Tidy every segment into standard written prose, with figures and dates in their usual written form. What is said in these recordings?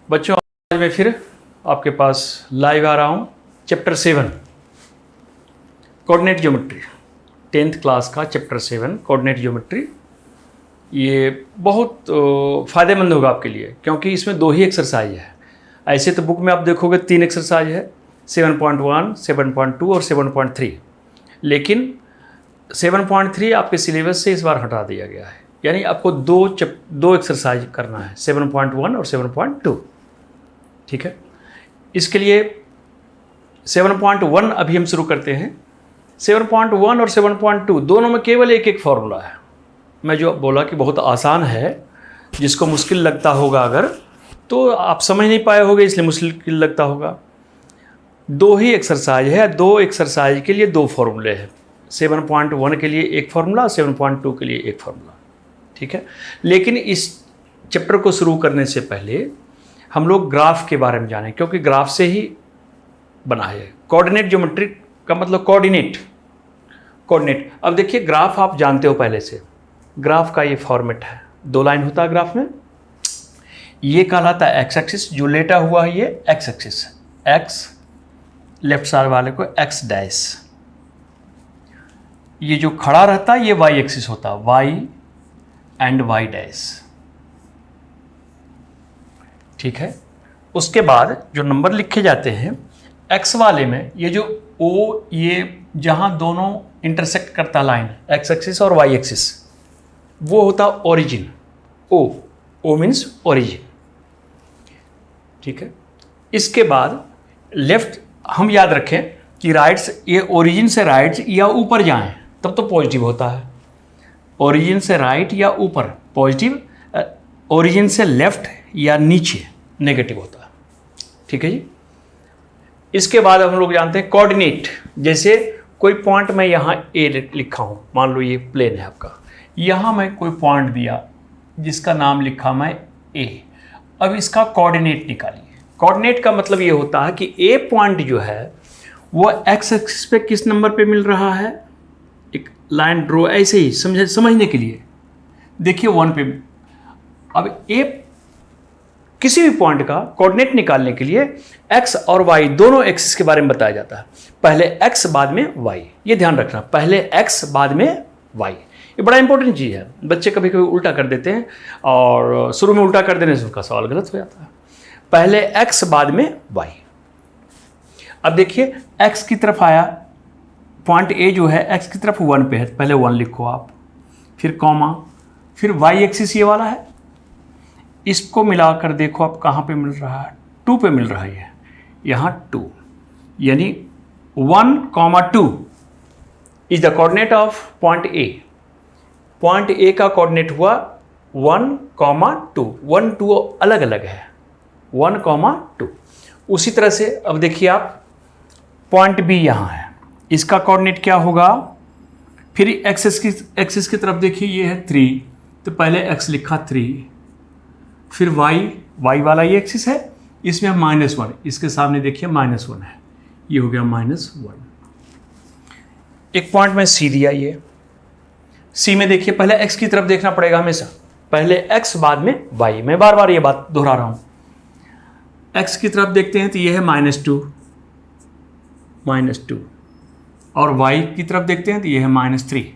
बच्चों, आज मैं फिर आपके पास लाइव आ रहा हूँ। Chapter 7 coordinate geometry, 10th class का चैप्टर 7 कोऑर्डिनेट ज्योमेट्री। ये बहुत फ़ायदेमंद होगा आपके लिए, क्योंकि इसमें 2 ही एक्सरसाइज है। ऐसे तो बुक में आप देखोगे 3 एक्सरसाइज है, 7.1, 7.2 और 7.3, लेकिन 7.3 आपके सिलेबस से इस बार हटा दिया गया है। यानी आपको दो एक्सरसाइज करना है, 7.1 और 7.2। ठीक है, इसके लिए 7.1 अभी हम शुरू करते हैं। 7.1 और 7.2 दोनों में केवल एक एक फॉर्मूला है। मैं जो बोला कि बहुत आसान है, जिसको मुश्किल लगता होगा अगर, तो आप समझ नहीं पाए होगे, इसलिए मुश्किल लगता होगा। 2 ही एक्सरसाइज है, 2 एक्सरसाइज के लिए 2 फॉर्मूले हैं। 7.1 के लिए एक फार्मूला, 7.2 के लिए एक फार्मूला। ठीक है, लेकिन इस चैप्टर को शुरू करने से पहले हम लोग ग्राफ के बारे में जानें, क्योंकि ग्राफ से ही बना है। कोऑर्डिनेट ज्योमेट्री का मतलब कोऑर्डिनेट। अब देखिए, ग्राफ आप जानते हो पहले से। ग्राफ का ये फॉर्मेट है, 2 लाइन होता है ग्राफ में। ये कहलाता है एक्स एक्सिस, जो लेटा हुआ है ये x axis, x left side वाले को एक्स डैश। ये जो खड़ा रहता है ये वाई एक्सिस होता है, वाई एंड वाई डैश। ठीक है, उसके बाद जो नंबर लिखे जाते हैं एक्स वाले में, ये जो ओ, ये जहां दोनों इंटरसेक्ट करता लाइन, एक्स एक्सिस और वाई एक्सिस, वो होता ओरिजिन। ओ मीन्स ओरिजिन। ठीक है, इसके बाद लेफ्ट, हम याद रखें कि राइट्स, ये ओरिजिन से राइट या ऊपर जाएं तब तो पॉजिटिव होता है। ओरिजिन से राइट या ऊपर पॉजिटिव, ओरिजिन से लेफ्ट या नीचे नेगेटिव होता है। ठीक है जी। इसके बाद हम लोग जानते हैं कोऑर्डिनेट। जैसे कोई पॉइंट मैं यहाँ ए लिखा हूँ, मान लो ये प्लेन है आपका, यहाँ मैं कोई पॉइंट दिया जिसका नाम लिखा मैं ए। अब इसका कोऑर्डिनेट निकालिए। कोऑर्डिनेट का मतलब ये होता है कि ए पॉइंट जो है वो एक्स एक्सिस पे किस नंबर पे मिल रहा है। एक लाइन ड्रॉ ऐसे ही समझने के लिए देखिए 1 पे। अब ए किसी भी पॉइंट का कोऑर्डिनेट निकालने के लिए एक्स और वाई दोनों एक्सिस के बारे में बताया जाता है। पहले एक्स बाद में वाई, ये ध्यान रखना, पहले एक्स बाद में वाई। ये बड़ा इंपॉर्टेंट चीज़ है। बच्चे कभी कभी उल्टा कर देते हैं, और शुरू में उल्टा कर देने से उनका सवाल गलत हो जाता है। पहले एक्स बाद में वाई। अब देखिए, एक्स की तरफ आया, पॉइंट ए जो है एक्स की तरफ 1 पे है, पहले 1 लिखो आप, फिर कॉमा, फिर वाई एक्सिस ये वाला है, इसको मिलाकर देखो आप कहाँ पे मिल रहा है, 2 पे मिल रहा है, यहाँ 2, यानी 1,2 is the coordinate of point A. Point A का कोऑर्डिनेट हुआ 1,2। 1, 2 अलग अलग है, 1,2। उसी तरह से अब देखिए आप, पॉइंट बी यहाँ है, इसका कोऑर्डिनेट क्या होगा। फिर एक्सिस की तरफ देखिए, ये है 3, तो पहले एक्स लिखा 3, फिर वाई वाला ये एक्सिस है, इसमें -1, इसके सामने देखिए -1 है, ये हो गया -1। एक पॉइंट में सी दिया, ये सी में देखिए पहले एक्स की तरफ देखना पड़ेगा हमेशा, पहले एक्स बाद में वाई। मैं बार बार ये बात दोहरा रहा हूँ। एक्स की तरफ देखते हैं तो ये है -2, और वाई की तरफ देखते हैं तो ये है -3।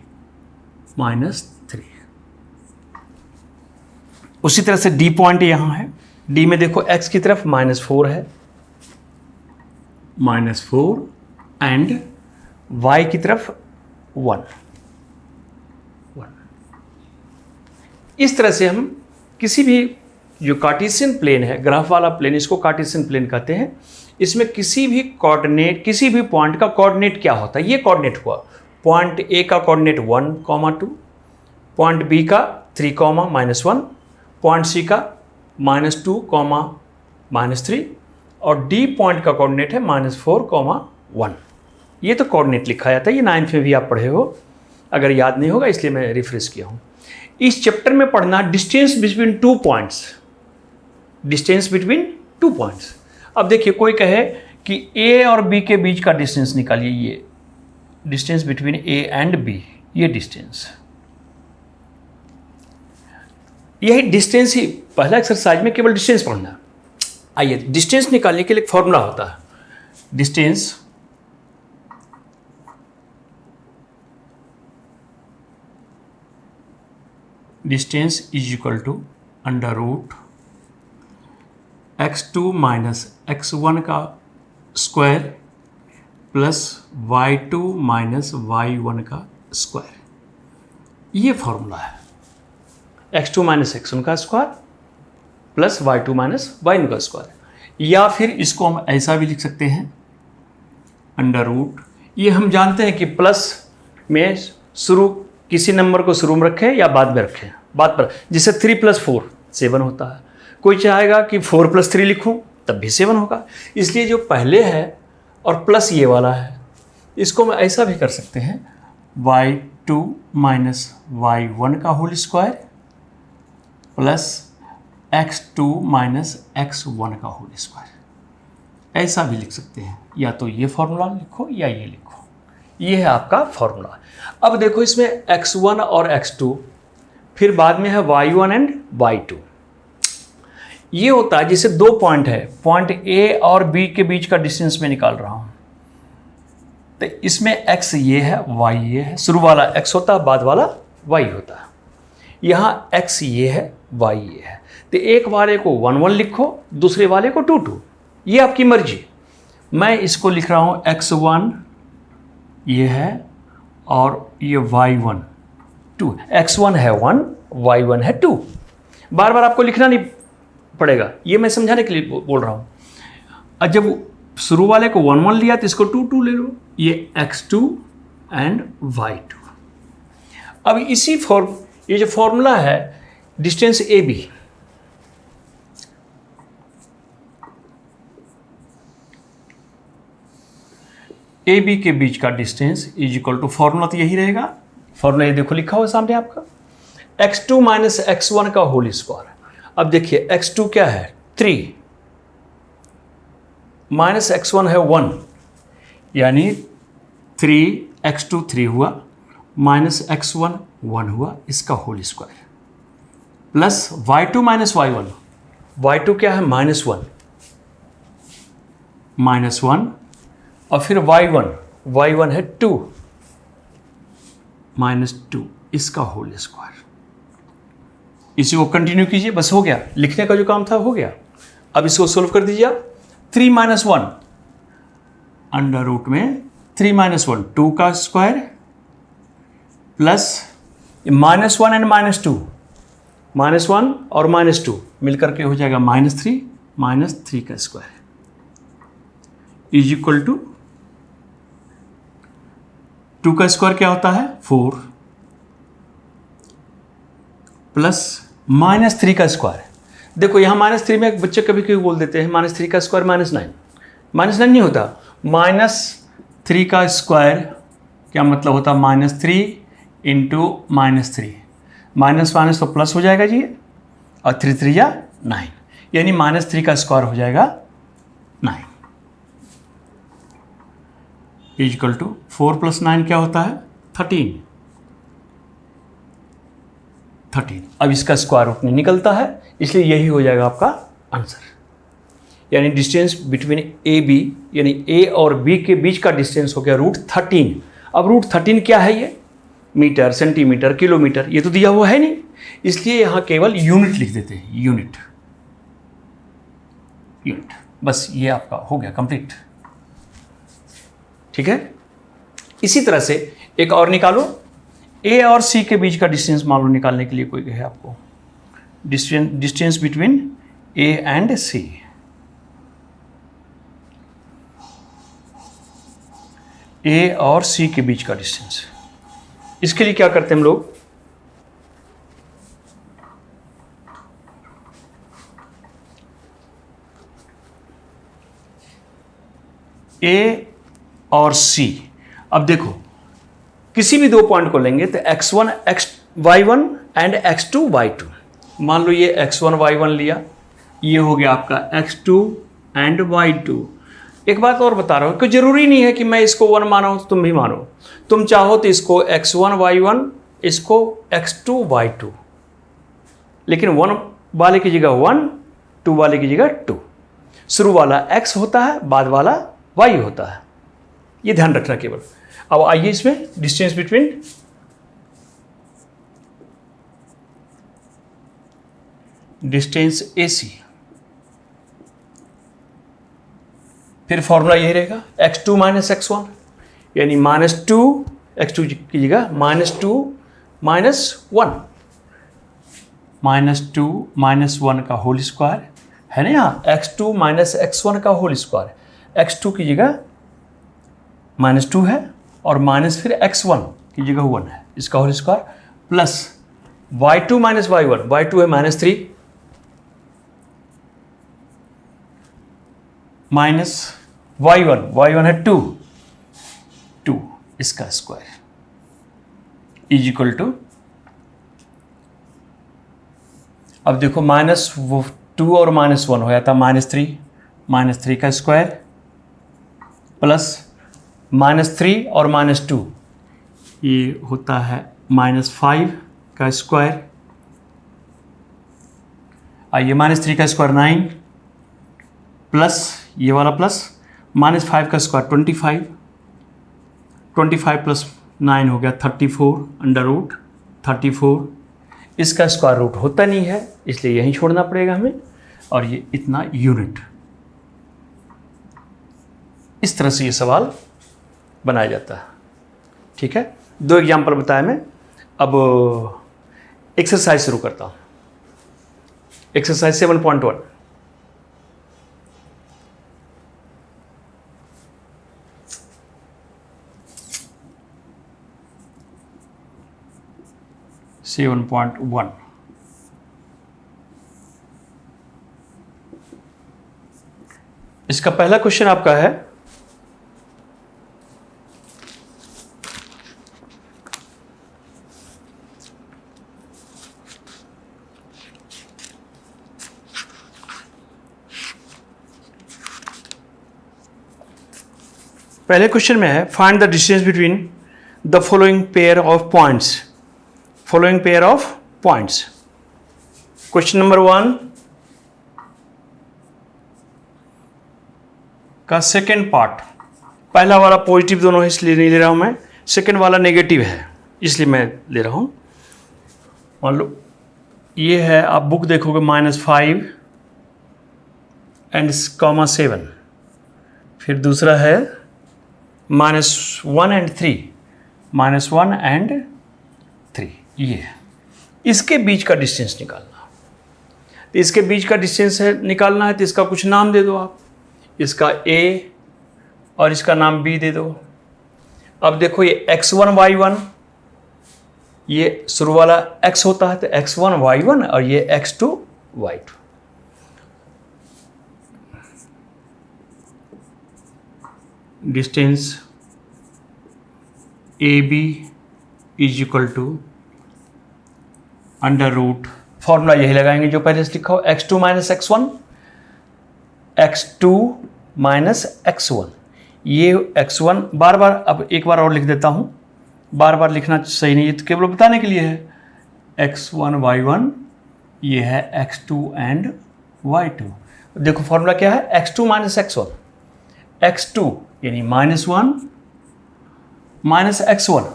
उसी तरह से डी पॉइंट यहाँ है, डी में देखो एक्स की तरफ -4 है, -4, एंड वाई की तरफ 1। इस तरह से हम किसी भी, जो कार्टेशियन प्लेन है, ग्राफ वाला प्लेन, इसको कार्टेशियन प्लेन कहते हैं। इसमें किसी भी कोऑर्डिनेट, किसी भी पॉइंट का कोऑर्डिनेट क्या होता है, ये कोऑर्डिनेट हुआ। पॉइंट ए का कोऑर्डिनेट 1,2, पॉइंट बी का 3, -1, पॉइंट सी का -2, -3, और डी पॉइंट का कोऑर्डिनेट है -4, 1। ये तो कोऑर्डिनेट लिखा जाता है, ये 9th में भी आप पढ़े हो, अगर याद नहीं होगा इसलिए मैं रिफ्रेश किया हूँ। इस चैप्टर में पढ़ना distance between 2 points, distance between 2 points. अब देखिए, कोई कहे कि ए और बी के बीच का डिस्टेंस निकालिए, ये distance between A and B, ये डिस्टेंस, यही डिस्टेंस ही पहला एक्सरसाइज में केवल डिस्टेंस पढ़ना है। आइए डिस्टेंस निकालने के लिए एक फॉर्मूला होता है, distance is equal to under root x2 minus x1 का square plus y2 minus y1 का स्क्वायर, ये फॉर्मूला है। x2 माइनस x1 का square plus y2 minus y1 का स्क्वायर, या फिर इसको हम ऐसा भी लिख सकते हैं अंडर रूट, ये हम जानते हैं कि प्लस में शुरू किसी नंबर को शुरू में रखें या बाद में रखें, बाद पर, जिससे 3 + 4 7 होता है। कोई चाहेगा कि 4 + 3 लिखूं तब भी 7 होगा, इसलिए जो पहले है और प्लस ये वाला है, इसको हम ऐसा भी कर सकते हैं y2 माइनस y1 का whole square plus x2 minus x1 का होल स्क्वायर, ऐसा भी लिख सकते हैं। या तो ये फॉर्मूला लिखो या ये लिखो, ये है आपका फॉर्मूला। अब देखो इसमें x1 और x2, फिर बाद में है y1 एंड y2। ये होता है जैसे 2 पॉइंट है, पॉइंट A और B के बीच का डिस्टेंस में निकाल रहा हूँ, तो इसमें x ये है, y ये है, शुरू वाला x होता है, बाद वाला y होता है। यहाँ x ये है, y ये है, तो एक वाले को 1 1 लिखो, दूसरे वाले को 2 2, ये आपकी मर्जी। मैं इसको लिख रहा हूँ x1 ये है और ये y1 2, x1 है 1, y1 है 2। बार बार आपको लिखना नहीं पड़ेगा, ये मैं समझाने के लिए बोल रहा हूँ। अब जब शुरू वाले को 1 1 लिया तो इसको 2 2 ले लो, ये x2 एंड y2। अब इसी ये जो फॉर्मूला है डिस्टेंस AB, AB के बीच का distance is equal to, formula तो यही रहेगा, फॉर्मूला ये देखो लिखा हुआ सामने आपका, x2 माइनस x1 का होल स्क्वायर। अब देखिए x2 क्या है 3, माइनस x1 है 1, यानी 3x2 3 हुआ, माइनस x1 1 हुआ, इसका whole square plus y2 minus y1, y2 क्या है -1, -1 और फिर y1 है 2 -2, इसका होल स्क्वायर। इसी को कंटिन्यू कीजिए, बस हो गया, लिखने का जो काम था हो गया। अब इसको सोल्व कर दीजिए आप, 3 - 1 अंडर रूट में 3 - 1 2 का स्क्वायर प्लस -1 एंड -2, -1 और -2 मिलकर के हो जाएगा -3 का स्क्वायर इज इक्वल टू 2 का स्क्वायर क्या होता है 4 प्लस -3 का स्क्वायर। देखो यहाँ -3 में बच्चे कभी कभी बोल देते हैं -3 का स्क्वायर -9, -9 नहीं होता, -3 का स्क्वायर क्या मतलब होता है -3 इंटू -3, माइनस तो प्लस हो जाएगा जी, और 3 3 या 9, यानी -3 का स्क्वायर हो जाएगा 9 इक्वल टू 4 + 9 क्या होता है 13। अब इसका स्क्वायर रूट नहीं निकलता है, इसलिए यही हो जाएगा आपका आंसर। यानी डिस्टेंस बिटवीन AB, यानी A और B के बीच का डिस्टेंस हो गया √13। अब √13 क्या है, ये मीटर, सेंटीमीटर, किलोमीटर, ये तो दिया हुआ है नहीं, इसलिए यहाँ केवल यूनिट लिख देते हैं, यूनिट। बस ये आपका हो गया कंप्लीट। ठीक है, इसी तरह से एक और निकालो, A और C के बीच का डिस्टेंस मान लो निकालने के लिए कोई कहे आपको, distance between A and C। A और C के बीच का डिस्टेंस, इसके लिए क्या करते हैं हम लोग, A और C। अब देखो किसी भी 2 पॉइंट को लेंगे तो x1 y1 and x2 y2। मान लो ये x1 y1 लिया, ये हो गया आपका x2 एंड y2। एक बात और बता रहा हूँ कि जरूरी नहीं है कि मैं इसको 1 माना हूँ तो तुम भी मानो, तुम चाहो तो इसको x1 y1, इसको x2 y2, लेकिन 1 वाले की जगह 1, 2 वाले की जगह 2। शुरू वाला x होता है, बाद वाला y होता है, ये ध्यान रखना केवल। अब आइए इसमें डिस्टेंस बिटवीन डिस्टेंस AC, फिर फॉर्मूला यही रहेगा x2 माइनस x1, यानी -2 x2 की जगह -2 -1, -2 -1 का होल स्क्वायर है ना, यहाँ x2 माइनस x1 का होल स्क्वायर। x2 की जगह -2 है और माइनस फिर x1 की जगह 1 है, इसका whole square, plus y2 minus y1, y2 है -3 माइनस y1 है 2 इसका स्क्वायर इज इक्वल टू, अब देखो -2 और -1 हो जाता -3 का स्क्वायर, प्लस -3 और -2 ये होता है -5 का स्क्वायर। आइए -3 का स्क्वायर 9, प्लस ये वाला प्लस -5 का स्क्वायर 25 प्लस 9 हो गया 34 अंडर रूट 34। इसका स्क्वायर रूट होता नहीं है, इसलिए यहीं छोड़ना पड़ेगा हमें, और ये इतना यूनिट। इस तरह से ये सवाल बनाया जाता है। ठीक है, 2 एग्जाम्पल बताया मैं। अब एक्सरसाइज शुरू करता हूँ। एक्सरसाइज 7.1। इसका पहला क्वेश्चन आपका है, पहले क्वेश्चन में है find the distance between the following pair of points. Question number 1 का सेकेंड पार्ट, पहला वाला पॉजिटिव दोनों है इसलिए नहीं ले रहा हूं मैं, सेकेंड वाला नेगेटिव है इसलिए मैं ले रहा हूं। मान लो ये है, आप बुक देखोगे -5 एंड -7, फिर दूसरा है -1 एंड 3, -1 एंड 3, ये है। इसके बीच का डिस्टेंस निकालना, तो इसके बीच का डिस्टेंस है निकालना है, तो इसका कुछ नाम दे दो आप, इसका A और इसका नाम B दे दो। अब देखो ये x1 y1, ये शुरू वाला x होता है तो x1 y1 और ये x2 y2। Distance AB is equal to under root, formula यही लगाएंगे जो पहले से लिखा हो, x2 minus x1, x2 minus x1। ये x1 बार बार, अब एक बार और लिख देता हूँ, बार बार लिखना सही नहीं है, तो केवल बताने के लिए है। x1 y1, ये है x2 एंड y2। देखो फॉर्मूला क्या है, x2 माइनस x1, x2 यानी -1 माइनस x1,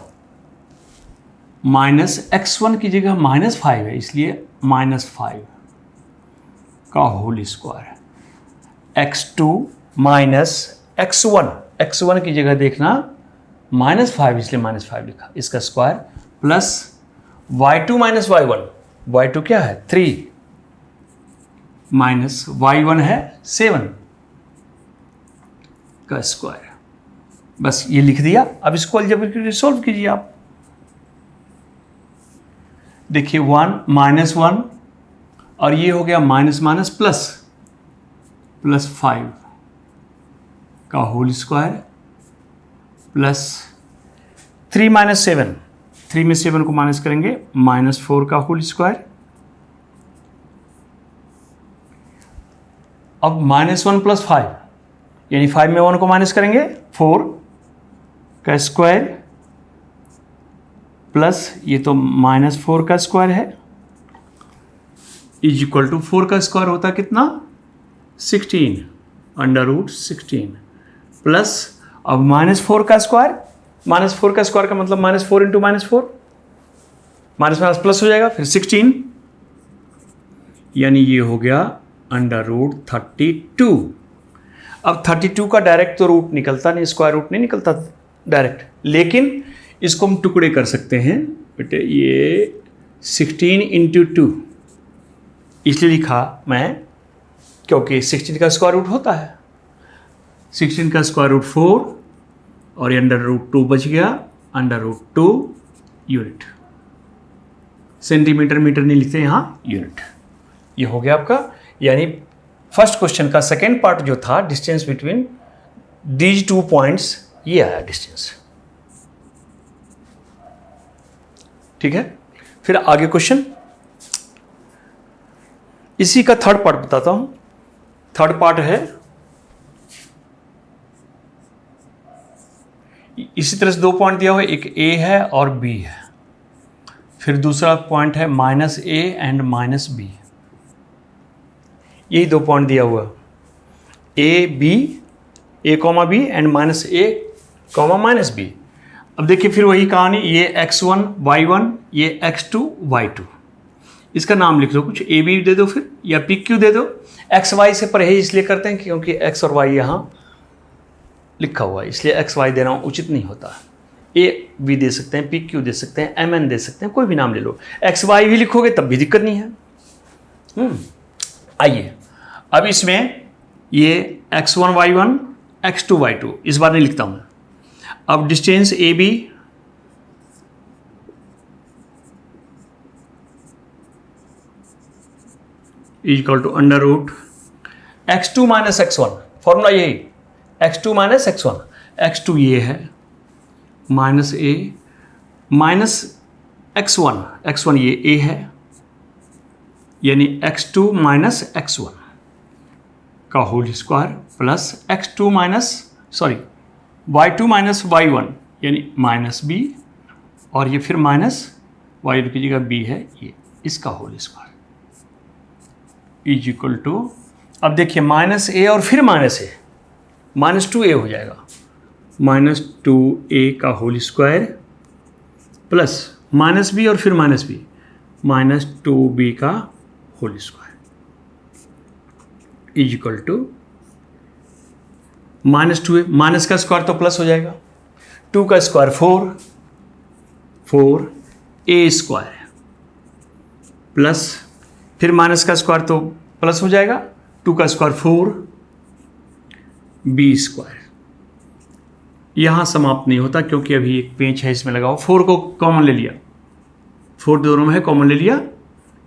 -x1 की जगह -5 है इसलिए -5 का whole square, x2 minus x1, x1 की जगह देखना -5 इसलिए -5 लिखा, इसका square, plus y2 minus y1, y2 क्या है 3 माइनस y1 है 7 का स्क्वायर। बस ये लिख दिया। अब इसको अलजेब्रिकली सॉल्व कीजिए आप। देखिए 1 -1 और ये हो गया माइनस माइनस प्लस, +5 का होल स्क्वायर, प्लस 3 माइनस 7, 3 में 7 को माइनस करेंगे, -4 का होल स्क्वायर। अब -1 + 5 यानी 5 में 1 को माइनस करेंगे, 4 का स्क्वायर, प्लस ये तो -4 का स्क्वायर है, इज इक्वल टू 4 का स्क्वायर होता कितना 16 अंडर रूट 16 प्लस अब -4 का स्क्वायर, -4 का स्क्वायर का मतलब -4 इंटू -4, माइनस माइनस प्लस हो जाएगा, फिर 16 यानी ये हो गया अंडर रूट 32। अब 32 का डायरेक्ट तो रूट निकलता नहीं, स्क्वायर रूट नहीं निकलता डायरेक्ट, लेकिन इसको हम टुकड़े कर सकते हैं बेटे। ये 16 इंटू 2 इसलिए लिखा मैं क्योंकि 16 का स्क्वायर रूट होता है, 16 का स्क्वायर रूट 4 और ये अंडर रूट 2 बच गया, under root 2 unit. Centimetre metre नहीं लिखते यहाँ, यूनिट। ये हो गया आपका, यानी फर्स्ट क्वेश्चन का सेकेंड पार्ट जो था डिस्टेंस बिटवीन दीज 2 पॉइंट्स, ये आया डिस्टेंस। ठीक है, फिर आगे क्वेश्चन, इसी का थर्ड पार्ट बताता हूं। थर्ड पार्ट है इसी तरह से 2 पॉइंट दिया हुआ है, एक ए है और बी है, फिर दूसरा पॉइंट है -a एंड -b। यही 2 पॉइंट दिया हुआ, A comma B and -a comma -b। अब देखिए फिर वही कहानी, ये x1 y1, ये x2 y2। इसका नाम लिख लो कुछ, ए बी दे दो फिर, या पी क्यू दे दो। एक्स वाई से परहेज इसलिए करते हैं क्योंकि x और y यहाँ लिखा हुआ है, इसलिए एक्स वाई देना उचित नहीं होता। ए बी दे सकते हैं, पी क्यू दे सकते हैं, एम एन दे सकते हैं, कोई भी नाम ले लो। एक्स वाई भी लिखोगे तब भी दिक्कत नहीं है। आइए अब इसमें ये x1 y1 x2 y2 इस बार नहीं लिखता हूं मैं। अब distance A B equal to under root x2 minus x1, formula यही, x2 माइनस x1, x2 ये है minus a minus x1, x1 ये a है, यानी x2 माइनस x1 का whole square plus x2 minus y2 minus y1 यानी minus b, और ये फिर माइनस y की जगह b है, ये इसका whole square is equal to, अब देखिए माइनस a और फिर माइनस a, -2a हो जाएगा, -2a का whole square plus minus b और फिर माइनस b, -2b का whole square is equal to -2a, minus का स्क्वायर तो प्लस हो जाएगा, 2 का स्क्वायर 4 a स्क्वायर प्लस फिर माइनस का स्क्वायर तो प्लस हो जाएगा, 2 का स्क्वायर 4 b स्क्वायर। यहां समाप्त नहीं होता क्योंकि अभी एक पेंच है इसमें लगाओ, 4 को कॉमन ले लिया, 4 दोनों में है कॉमन ले लिया,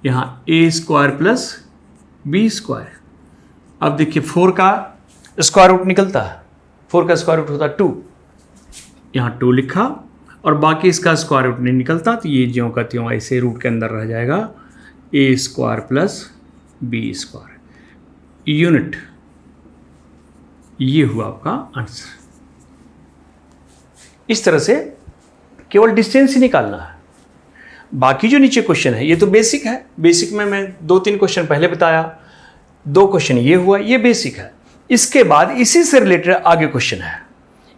यहां a square plus b square. अब देखिए 4 का स्क्वायर रूट निकलता है, 4 का स्क्वायर रूट होता है 2, यहाँ 2 लिखा, और बाकी इसका स्क्वायर रूट नहीं निकलता, तो ये ज्यों का त्यों ऐसे रूट के अंदर रह जाएगा, a square plus b square unit. ये हुआ आपका आंसर। इस तरह से केवल डिस्टेंस ही निकालना है। बाकी जो नीचे क्वेश्चन है ये तो बेसिक है, बेसिक में मैं 2-3 क्वेश्चन पहले बताया, 2 क्वेश्चन ये हुआ, ये बेसिक है। इसके बाद इसी से रिलेटेड आगे क्वेश्चन है,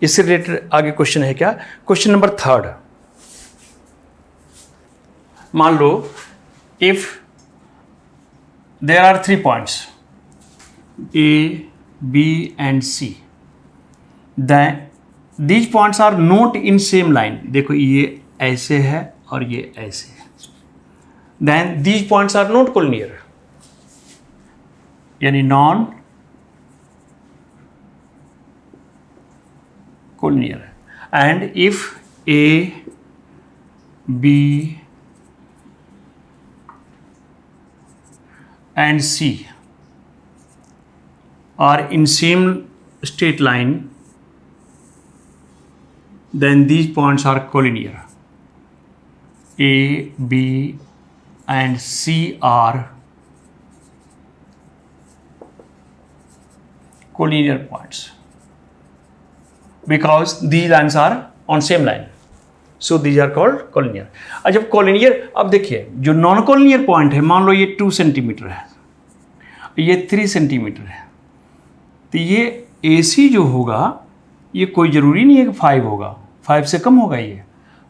इससे रिलेटेड आगे क्वेश्चन है क्या, क्वेश्चन नंबर 3। मान लो if there are 3 points A, B and C, then these points are not in same line। देखो ये ऐसे है और ये ऐसे है, then these points are not collinear, यानी non collinear। and if A, B and C are in same straight line, then these points are collinear। A, B and C are collinear points because these lines are on same line। So these are called collinear. और जब collinear, अब देखिए जो non collinear point है, मान लो ये 2 centimetre है, ये 3 सेंटीमीटर है, तो ये AC जो होगा ये कोई ज़रूरी नहीं है कि 5 होगा, 5 से कम होगा, ये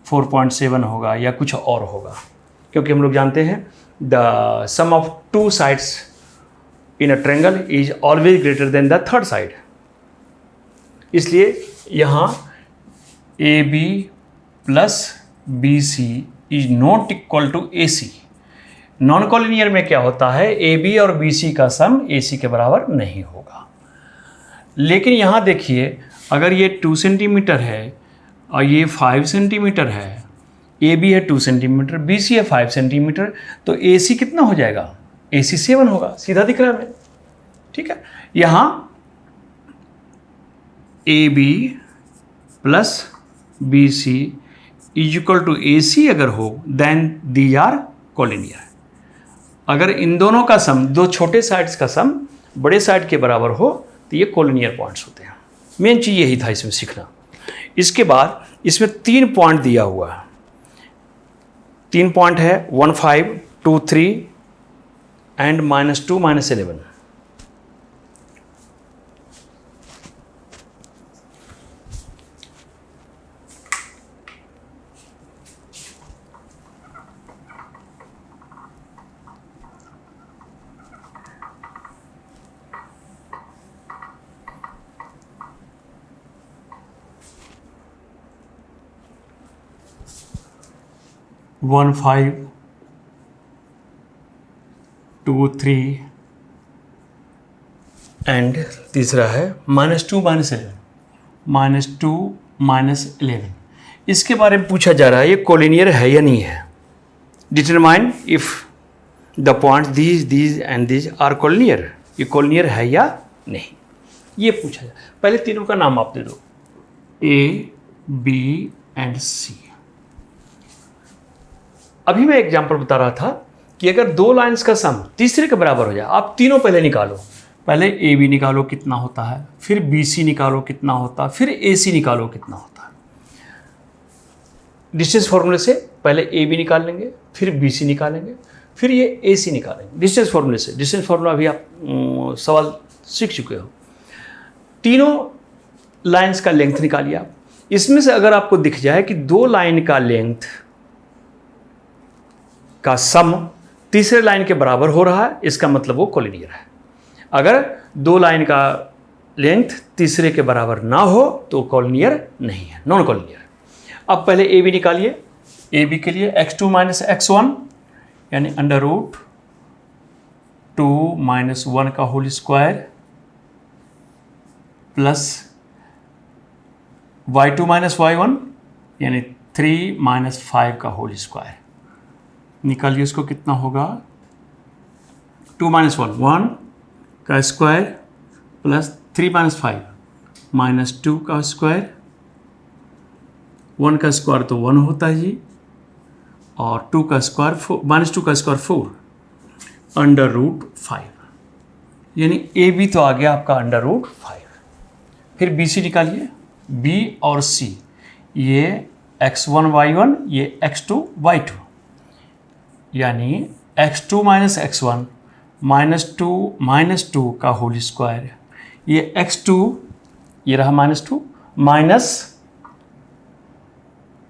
4.7 होगा या कुछ और होगा, क्योंकि हम लोग जानते हैं the sum of 2 sides in a triangle is always greater than the third side. इसलिए यहाँ AB plus BC is not equal to AC। Non collinear में क्या होता है, AB और BC का सम AC के बराबर नहीं होगा। लेकिन यहाँ देखिए, अगर ये 2 सेंटीमीटर है और ये 5 सेंटीमीटर है, AB है 2 सेंटीमीटर, BC है 5 सेंटीमीटर, तो AC कितना हो जाएगा, AC 7 होगा, सीधा दिख रहा है हमें, ठीक है। यहाँ AB plus BC is equal to AC अगर हो, देन दीज आर कोलिनियर। अगर इन दोनों का सम, दो छोटे साइड्स का सम बड़े साइड के बराबर हो, तो ये कोलिनियर पॉइंट्स होते हैं। मेन चीज़ यही था इसमें सीखना। इसके बाद इसमें 3 पॉइंट दिया हुआ है, 3 पॉइंट है 1, 5, 2, 3 एंड -2, -11। वन 5, 2, 3 एंड तीसरा है -2, -11, -2, -11। इसके बारे में पूछा जा रहा है ये कोलिनियर है या नहीं है। Determine if the point these and these are collinear, ये कोलिनियर है या नहीं, ये पूछा जाए। पहले तीनों का नाम आप दे दो, A, B एंड C। अभी मैं एग्जाम्पल बता रहा था कि अगर 2 लाइंस का सम तीसरे के बराबर हो जाए, आप तीनों पहले निकालो, पहले AB निकालो कितना होता है, फिर BC निकालो कितना होता है, फिर AC निकालो कितना होता है। डिस्टेंस फॉर्मूले से पहले AB निकाल लेंगे, फिर BC निकालेंगे, फिर ये AC निकालेंगे डिस्टेंस फॉर्मूले से। डिस्टेंस फॉर्मूला अभी आप सवाल सीख चुके हो। तीनों लाइंस का लेंथ निकालिए आप। इसमें से अगर आपको दिख जाए कि 2 लाइन का लेंथ का सम तीसरे लाइन के बराबर हो रहा है, इसका मतलब वो कोलिनियर है। अगर 2 लाइन का लेंथ तीसरे के बराबर ना हो तो कोलिनियर नहीं है, नॉन कोलिनियर। अब पहले AB निकालिए। AB के लिए x2 - x1 यानी √2 - 1 का whole square plus y2 - y1 यानी 3 - 5 का होल स्क्वायर। निकालिए उसको, कितना होगा 2 - 1, 1 का स्क्वायर प्लस 3 - 5 -2 का स्क्वायर। 1 का स्क्वायर तो 1 होता है जी, और 2 का स्क्वायर -2 का स्क्वायर 4 √5, यानी AB तो आ गया आपका √5। फिर BC निकालिए। B और C ये x1 y1, ये x2 y2, यानी x2 - x1 -2 का होल स्क्वायर। ये x2 ये रहा -2 माइनस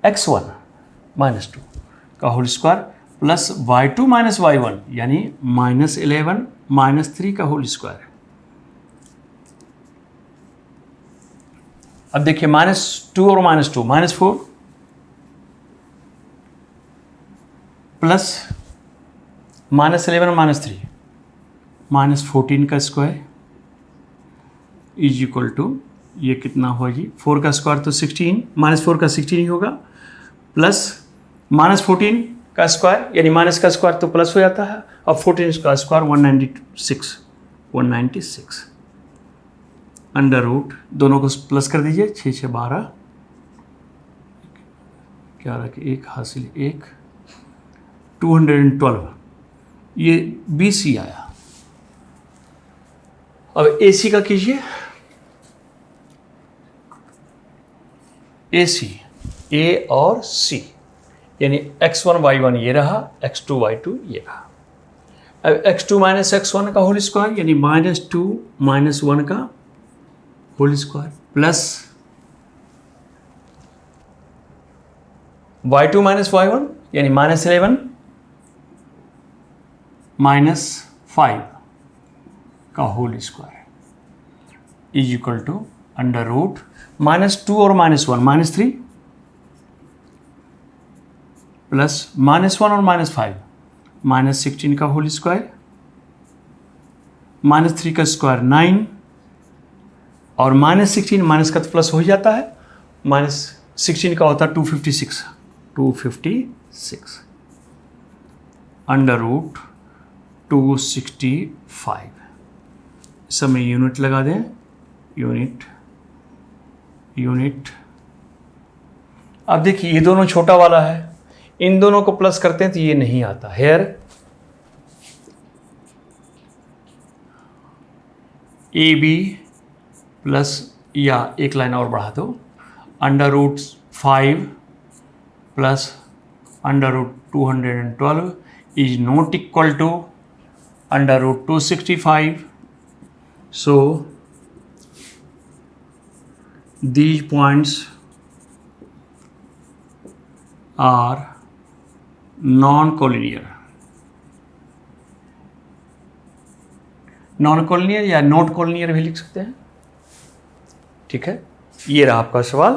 x1 -2 का whole square plus y2 - y1 यानी -11 -3 का होल स्क्वायर। अब देखिए -2 और -2 -4 प्लस -11 -3 -14 का स्क्वायर इज इक्वल टू, ये कितना हुआ जी, 4 का स्क्वायर तो 16, -4 का 16 ही होगा, प्लस -14 का स्क्वायर यानी माइनस का स्क्वायर तो प्लस हो जाता है, और 14 का स्क्वायर 196 अंडर रूट, दोनों को प्लस कर दीजिए, 6 6 12, क्या रखे 1 हासिल 1, 212, ये BC आया। अब AC का कीजिए। AC ए और सी, यानी x1 y1 ये रहा, x2 y2 ये रहा। अब x2 माइनस x1 का होल स्क्वायर यानी -2 - 1 का whole square plus y2 minus y1 यानी -11 -5 का whole square is equal to under root -2 और -1 -3 प्लस -1 और -5 -16 का होल स्क्वायर, -3 का स्क्वायर 9 और -16 माइनस का तो प्लस हो ही जाता है, -16 का होता है 256 अंडर रूट 265। सब में यूनिट लगा दें, यूनिट। अब देखिए ये दोनों छोटा वाला है, इन दोनों को प्लस करते हैं तो ये नहीं आता। हेयर ए बी प्लस, या एक लाइन और बढ़ा दो, under root 5 plus under root 212 is not equal to under root 265। So these points are non-collinear या नॉट कॉलिनियर भी लिख सकते हैं। ठीक है, ये रहा आपका सवाल।